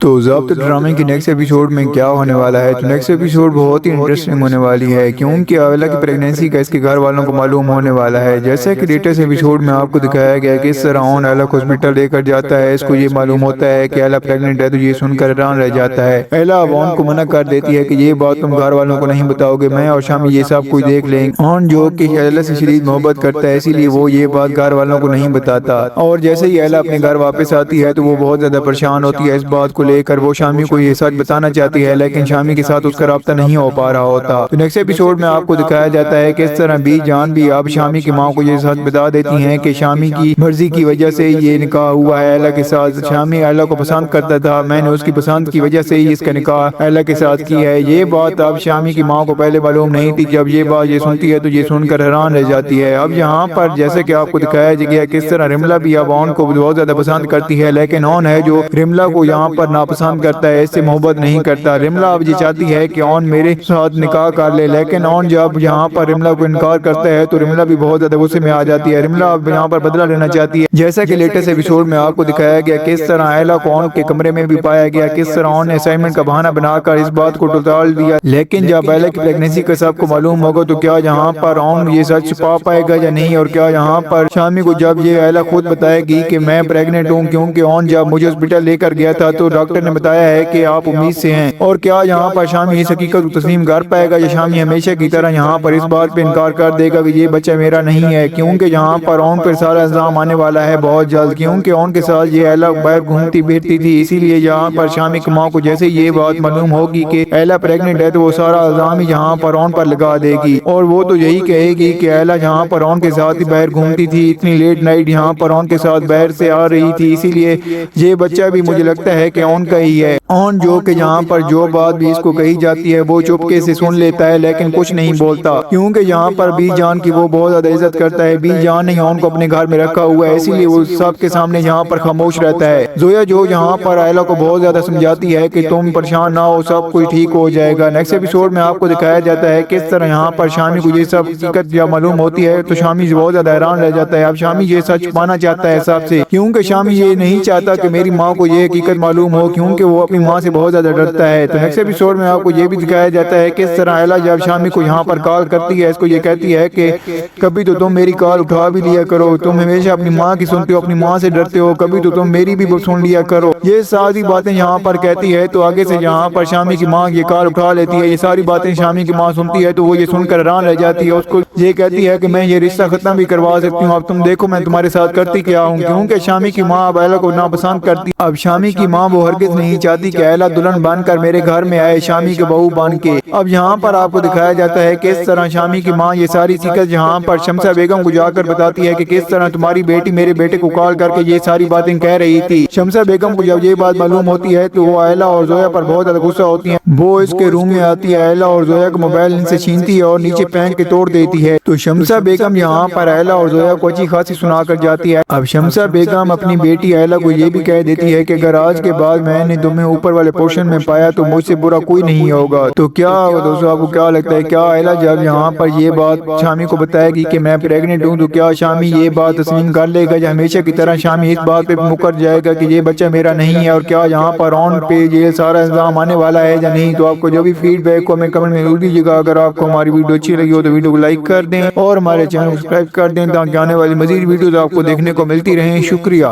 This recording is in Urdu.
تو ضابطہ ڈرامے کی نیکسٹ ایپیسوڈ میں کیا ہونے والا ہے؟ تو نیکسٹ ایپیسوڈ بہت ہی انٹرسٹنگ ہونے والی ہے، کیونکہ آئلہ کی پریگنینسی کا اس کے گھر والوں کو معلوم ہونے والا ہے۔ جیسا کہ لیٹسٹ ایپیسوڈ میں آپ کو دکھایا گیا کہ اس طرح اون آئلہ کو ہاسپٹل لے کر جاتا ہے، اس کو یہ معلوم ہوتا ہے کہ آئلہ پریگننٹ ہے، تو یہ سن کر حیران رہ جاتا ہے۔ آئلہ اب اون کو منع کر دیتی ہے کہ یہ بات تم گھر والوں کو نہیں بتاؤ گے، میں اور شامی یہ سب کچھ دیکھ لیں گے۔ اون جو کہ آئلہ سے شدید محبت کرتا ہے، اسی لیے وہ یہ بات گھر والوں کو نہیں بتاتا، اور جیسے ہی آئلہ اپنے گھر واپس آتی ہے تو وہ بہت زیادہ پریشان ہوتی ہے اس بات کو لے کر۔ وہ شامی کو یہ سچ بتانا چاہتی ہے، لیکن شامی کے ساتھ اس کا رابطہ نہیں ہو پا رہا ہوتا۔ تو نیکسٹ ایپیسوڈ میں آپ کو دکھایا جاتا ہے کہ اس طرح بی جان بھی اب شامی کی ماں کو یہ سچ بتا دیتی ہیں کہ شامی کی مرضی کی وجہ سے یہ نکاح ہوا ہے آئلہ کے ساتھ۔ شامی آئلہ کو پسند کرتا تھا، میں نے اس کی پسند کی وجہ سے ہی اس کا نکاح آئلہ کے ساتھ کی ہے۔ یہ بات اب شامی کی ماں کو پہلے معلوم نہیں تھی۔ جب یہ بات یہ سنتی ہے تو یہ سن کر حیران رہ جاتی ہے۔ اب یہاں پر جیسے کہ آپ کو دکھایا گیا کہ اس طرح رملہ بھی اب اون کو بہت زیادہ پسند کرتی ہے، لیکن اون ہے جو رملہ کو یہاں پر ناپسند کرتا ہے، اس سے محبت نہیں کرتا۔ رملہ اب یہ چاہتی ہے کہ اون میرے ساتھ نکاح کر لے، لیکن اون جب یہاں پر رملہ کو انکار کرتا ہے تو رملہ بھی بہت زیادہ غصے میں آ جاتی ہے۔ رملہ اب یہاں پر بدلہ لینا چاہتی ہے، جیسا کہ لیٹسٹ ایپیسوڈ میں آپ کو دکھایا گیا کہ کس طرح آئلہ کو اون کے کمرے میں بھی پایا گیا، کس طرح اون نے اسائنمنٹ کا بہانہ بنا کر اس بات کو ٹال دیا۔ لیکن جب آئلہ کی پریگنینسی کا سب کو معلوم ہوگا تو کیا یہاں پر اون یہ سچ چھپا پائے گا یا نہیں، اور کیا یہاں پر شامی کو جب یہ آئلہ خود بتائے گی کہ میں پریگننٹ ہوں، کیونکہ اون جب مجھے ہاسپٹل لے کر گیا تھا تو ڈاکٹر نے بتایا ہے کہ آپ امید سے ہیں، اور کیا یہاں پر شامی اس حقیقت کو تسلیم کر پائے گا، یا شامی ہمیشہ کی طرح یہاں پر اس بات پہ انکار کر دے گا کہ یہ بچہ میرا نہیں ہے؟ کیونکہ یہاں پر اون پر سارا الزام آنے والا ہے بہت جلد، کیونکہ اون کے ساتھ یہ آئلہ باہر گھومتی پھرتی تھی، اسی لیے یہاں پر شامی کی ماں کو جیسے یہ بات معلوم ہوگی کہ آئلہ پریگننٹ ہے تو وہ سارا الزام یہاں پر اون پر لگا دے گی، اور وہ تو یہی کہے گی کہ آئلہ یہاں پر اون کے ساتھ ہی باہر گھومتی تھی، اتنی لیٹ نائٹ یہاں پر اون کے ساتھ باہر سے آ رہی تھی، اسی لیے یہ بچہ بھی مجھے لگتا ہے کہ اون کا ہی ہے۔ اون جو کہ یہاں پر جو بات بھی اس کو کہی جاتی ہے وہ چپکے سے سن لیتا ہے، لیکن کچھ نہیں بولتا، کیونکہ یہاں پر بی جان کی وہ بہت زیادہ عزت کرتا ہے۔ بی جان نے اون کو اپنے گھر میں رکھا ہوا ہے، اسی لیے وہ سب کے سامنے یہاں پر خاموش رہتا ہے۔ زویا جو یہاں پر آئلہ کو بہت زیادہ سمجھاتی ہے کہ تم پریشان نہ ہو، سب کچھ ٹھیک ہو جائے گا۔ نیکسٹ ایپیسوڈ میں آپ کو دکھایا جاتا ہے کس طرح یہاں پر شامی کو یہ سب حقیقت جب معلوم ہوتی ہے تو شامی بہت زیادہ حیران رہ جاتا ہے۔ اب شامی یہ سچ پانا چاہتا ہے سب سے، کیونکہ شامی یہ نہیں چاہتا کہ میری ماں کو یہ حقیقت معلوم ہو، کیونکہ وہ اپنی ماں سے بہت زیادہ ڈرتا ہے۔ تو نیکسٹ ایپیسوڈ میں آپ کو یہ بھی دکھایا جاتا ہے کس طرح آئلہ جب شامی کو یہاں پر کال کرتی ہے، اس کو یہ کہتی ہے کہ کبھی تو تم میری کال اٹھا بھی لیا کرو، تم ہمیشہ اپنی ماں کی سنتے ہو، اپنی ماں سے ڈرتے ہو، کبھی تو تم میری بھی سن لیا کرو۔ یہ ساری باتیں یہاں پر کہتی ہے تو آگے سے یہاں پر شامی کی ماں یہ کال اٹھا لیتی ہے۔ یہ ساری باتیں شامی کی ماں سنتی ہے تو وہ یہ سن کر حیران رہ جاتی ہے، اس کو یہ کہتی ہے کہ میں یہ رشتہ ختم بھی کروا سکتی ہوں، اب تم دیکھو میں تمہارے ساتھ کرتی کیا ہوں، کیونکہ شامی کی ماں اب آئلہ کو ناپسند کرتی۔ اب شامی کی ماں وہ ہرگز نہیں چاہتی کہ آئلہ دلہن بن کر میرے گھر میں آئے، شامی کے بہو بن کے۔ اب یہاں پر آپ کو دکھایا جاتا ہے کہ اس طرح شامی کی ماں یہ ساری حقیقت یہاں پر شمسہ بیگم کو جا کر بتاتی ہے کہ کس طرح تمہاری بیٹی میرے بیٹے کو کال کر کے یہ ساری باتیں کہہ رہی تھی۔ شمسہ بیگم کو جب یہ بات معلوم ہوتی ہے تو وہ آئلہ اور زویا پر بہت زیادہ غصہ ہوتی ہیں۔ وہ اس کے روم میں آتی ہے، آئلہ اور زویا کا موبائل ان سے چھینتی ہے اور نیچے پھینک کے توڑ دیتی ہے۔ تو شمسہ بیگم یہاں پر آئلہ اور زویا کو اچھی خاصی سنا کر جاتی ہے۔ اب شمسہ بیگم اپنی بیٹی آئلہ کو یہ بھی کہہ دیتی ہے کہ اگر آج کے بعد میں نے تمہیں اوپر والے پورشن میں پایا تو مجھ سے برا کوئی نہیں ہوگا۔ تو کیا دوستو آپ کو کیا لگتا ہے، کیا آئلہ جب یہاں پر یہ بات شامی کو بتائے گی کہ میں پریگننٹ ہوں تو کیا شامی یہ بات تسلیم کر لے گا، یا ہمیشہ کی طرح شامی اس بات پہ مکر جائے گا کہ یہ بچہ میرا نہیں ہے، اور کیا یہاں پر اون پہ یہ سارا الزام آنے والا ہے یا نہیں؟ تو آپ کو جو بھی فیڈ بیک کو ہمیں کمنٹ میں ضرور دیجیے گا۔ اگر آپ کو ہماری ویڈیو اچھی لگی ہو تو ویڈیو کو لائک کر دیں اور ہمارے چینل کو سبسکرائب کر دیں تاکہ آنے والی مزید ویڈیوز آپ کو دیکھنے کو ملتی رہیں۔ شکریہ۔